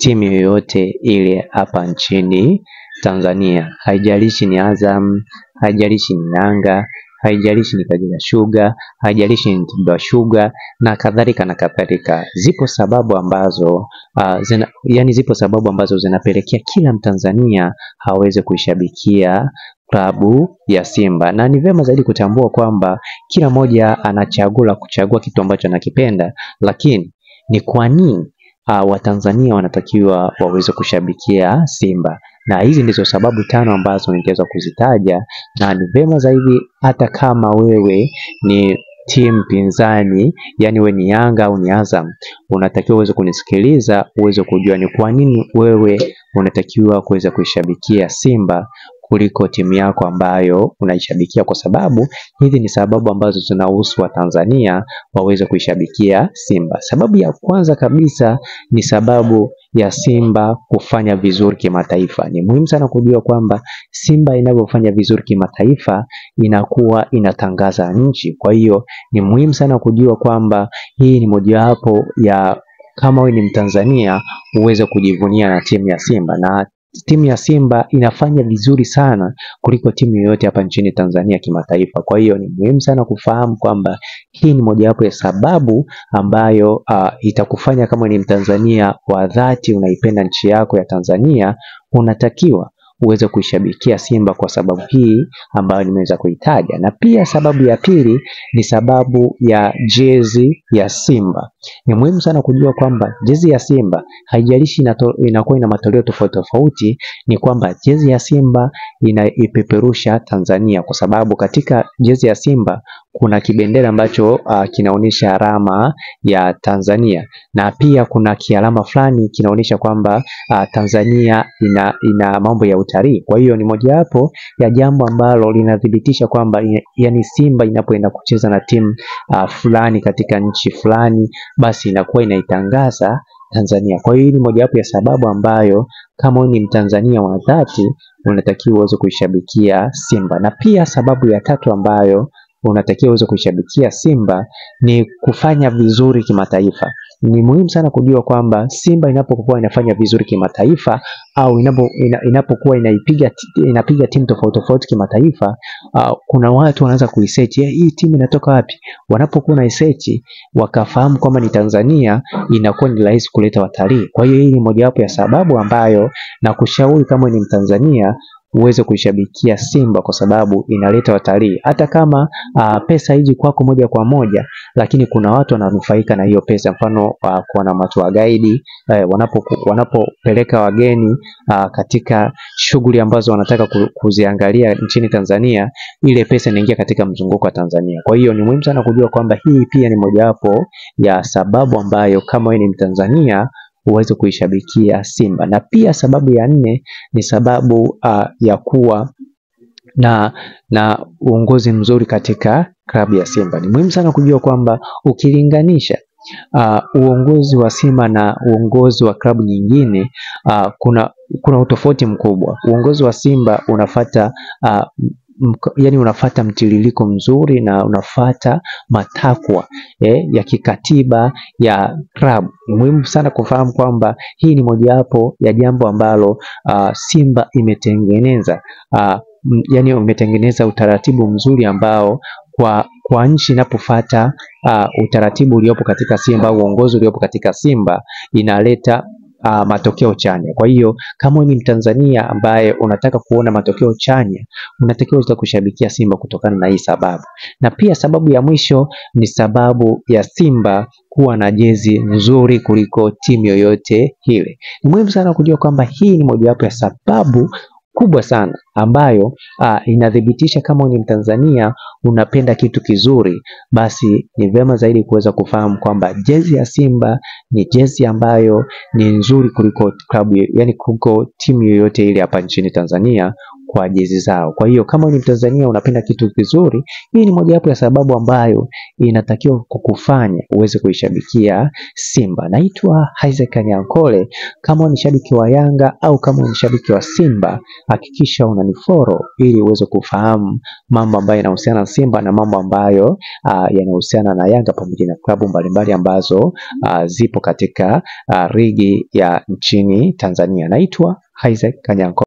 timu yoyote ile hapa nchini Tanzania. Haijalishi ni Azam, haijalishi ni Yanga, haijalishi ni Kagera Sugar, haijalishi ni Mtibwa Sugar na kadhalika na kadhalika. Zipo sababu ambazo zipo sababu ambazo zinapelekea kila Mtanzania haweze kuishabikia klabu ya Simba, na ni vyema zaidi kutambua kwamba kila mmoja kuchagua kitu ambacho anakipenda, lakini ni kwa nini Watanzania wanatakiwa waweze kushabikia Simba? Na hizi ndizo sababu 5 ambazo ningeweza kuzitaja, na ni vyema zaidi hata kama wewe ni timu pinzani, yani we ni Yanga au ni Azam, unatakiwa uweze kunisikiliza, uweze kujua ni kwa nini wewe unatakiwa kuweza kuishabikia Simba kuliko timu yako ambayo unaishabikia, kwa sababu hizi ni sababu ambazo zinahusu Watanzania waweze kuishabikia Simba. Sababu ya kwanza kabisa ni sababu ya Simba kufanya vizuri kimataifa. Ni muhimu sana kujua kwamba Simba inavyofanya vizuri kimataifa inakuwa inatangaza nchi. Kwa hiyo ni muhimu sana kujua kwamba hii ni mojawapo ya, kama wewe ni Mtanzania, uweze kujivunia na timu ya Simba, na timu ya Simba inafanya vizuri sana kuliko timu yoyote hapa nchini Tanzania kimataifa. Kwa hiyo ni muhimu sana kufahamu kwamba hii ni mojawapo ya sababu ambayo itakufanya, kama ni Mtanzania wa dhati unaipenda nchi yako ya Tanzania, unatakiwa uweze kuishabikia Simba kwa sababu hii ambayo nimeweza kuitaja. Na pia sababu ya pili ni sababu ya jezi ya Simba. Ni muhimu sana kujua kwamba jezi ya Simba haijalishi inakuwa ina matoleo tofauti tofauti, ni kwamba jezi ya Simba inaipeperusha Tanzania, kwa sababu katika jezi ya Simba kuna kibendera ambacho kinaonyesha alama ya Tanzania, na pia kuna kialama fulani kinaonyesha kwamba Tanzania ina mambo ya utalii. Kwa hiyo ni mojawapo ya jambo ambalo linadhibitisha kwamba yani Simba inapoenda kucheza na timu fulani katika nchi fulani, basi inakuwa inaitangaza Tanzania. Kwa hiyo ni mojawapo ya sababu ambayo kama wewe ni Mtanzania wa dhati unatakiwa uweze kuishabikia Simba. Na pia sababu ya tatu ambayo unatakiwa uweze kuishabikia Simba ni kufanya vizuri kimataifa. Ni muhimu sana kujua kwamba Simba inapokuwa inafanya vizuri kimataifa au inapokuwa inapiga timu tofauti tofauti kimataifa, kuna watu wanaanza kuisearch, hii timu inatoka wapi? Wanapokuwa na research wakafahamu kwamba ni Tanzania, inakuwa ni rahisi kuleta watalii. Kwa hiyo hii ni mojawapo ya sababu ambayo na kushauri kama ni Mtanzania uweze kuishabikia Simba, kwa sababu inaleta watalii. Hata kama pesa hiji kwako moja kwa moja, lakini kuna watu wananufaika na hiyo pesa. Mfano kuna watu wa guide wanapopeleka wageni katika shughuli ambazo wanataka kuziangalia nchini Tanzania, ile pesa inaingia katika mzunguko wa Tanzania. Kwa hiyo ni muhimu sana kujua kwamba hii pia ni mojawapo ya sababu ambayo kama wewe ni Mtanzania uweze kuishabikia Simba. Na pia sababu ya 4 ni sababu ya kuwa na uongozi mzuri katika klabu ya Simba. Ni muhimu sana kujua kwamba ukilinganisha uongozi wa Simba na uongozi wa klabu nyingine, kuna utofauti mkubwa. Uongozi wa Simba unafata mtiririko mzuri na unafata matakwa ya kikatiba ya klabu. Ni muhimu sana kufahamu kwamba hii ni mojawapo ya jambo ambalo Simba imetengeneza, umetengeneza utaratibu mzuri ambao kwa nchi inapofuata utaratibu uliopo katika Simba au uongozi uliopo katika Simba inaleta matokeo chanya. Kwa hiyo kama ni Mtanzania ambaye unataka kuona matokeo chanya, unatakiwa kushabikia Simba kutokana na hii sababu. Na pia sababu ya mwisho ni sababu ya Simba kuwa na jezi nzuri kuliko timu yoyote ile. Ni muhimu sana kujua kwamba hii ni mojawapo ya sababu kubwa sana ambayo inadhibitisha kama ni Mtanzania unapenda kitu kizuri, basi ni vyema zaidi kuweza kufahamu kwamba jezi ya Simba ni jezi ambayo ni nzuri kuliko klabu, kuliko timu yoyote ile hapa nchini Tanzania kwa jezi zao. Kwa hiyo kama ni Mtanzania unapenda kitu kizuri, hii ni mojawapo ya sababu ambayo inatakiwa kukufanya uweze kuishabikia Simba. Naitwa Isaac Nyankole. Kama ni shabiki wa Yanga au kama ni shabiki wa Simba, hakikisha unanifollow ili uweze kufahamu mambo ambayo yanahusiana na Simba na mambo ambayo yanahusiana na Yanga pamoja na klabu mbalimbali ambazo zipo katika ligi ya nchini Tanzania. Naitwa Isaac Kanyanko.